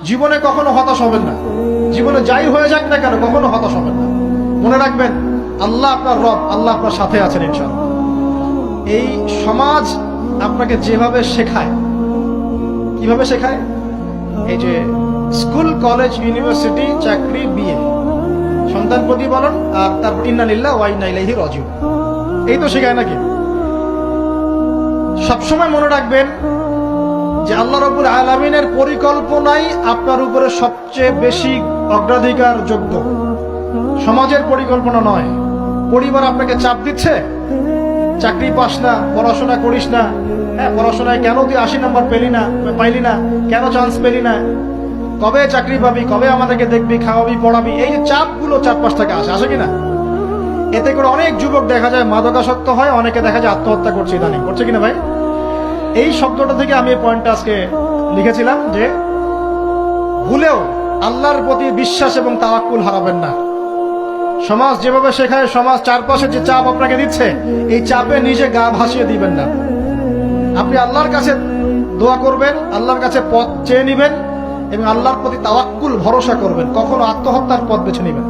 জীবনে কখনো হতাশ হবেন না। জীবনে যাই হয়ে যাক না কেন কখনো হতাশ হবেন না। মনে রাখবেন আল্লাহ আপনার রব, আল্লাহ আপনার সাথে আছেন ইনশাআল্লাহ। এই সমাজ আপনাকে যেভাবে শেখায়, কিভাবে শেখায়, এই যে স্কুল, কলেজ, ইউনিভার্সিটি, চাকরি, বিয়ে, সন্তান প্রতিপালন, আর তারপর ইন্না লিল্লাহি ওয়া ইন্না ইলাইহি রাজিউন, এই তো শেখায় নাকি? সবসময় মনে রাখবেন যে আল্লাহ রাব্বুল আলামিনের পরিকল্পনাই আপনার উপরে সবচেয়ে বেশি অগ্রাধিকার যোগ্য, সমাজের পরিকল্পনা নয়। পরিবার আপনাকে চাপ দিচ্ছে, চাকরি পাস না, পড়াশোনা করিস না, হ্যাঁ পড়াশোনায় কেন তুই 80 নম্বর পাইলি না, কেন চান্স পেলি না, কবে চাকরি পাবি, কবে আমাদেরকে দেখবি, খাওয়াবি, পড়াবি, এই যে চাপগুলো চারপাশ থেকে আসে কিনা, এতে করে অনেক যুবক দেখা যায় মাদকাসক্ত হয়, অনেকে দেখা যায় আত্মহত্যা করছে, ইদানিং করছে কিনা ভাই? এই শব্দটা থেকে আমি এই পয়েন্টটা আজকে লিখেছিলাম যে ভুলেও আল্লাহর প্রতি বিশ্বাস এবং তাওয়াক্কুল হারাবেন না। সমাজ যেভাবে শেখায়, সমাজ চারপাশে যে চাপ আপনাকে দিচ্ছে, এই চাপে নিজে গা ভাসিয়ে দিবেন না। আপনি আল্লাহর কাছে দোয়া করবেন, আল্লাহর কাছে পথ চেয়ে নিবেন এবং আল্লাহর প্রতি তাওয়াক্কুল ভরসা করবেন। কখনো আত্মহত্যার পথ বেছে নিবেন।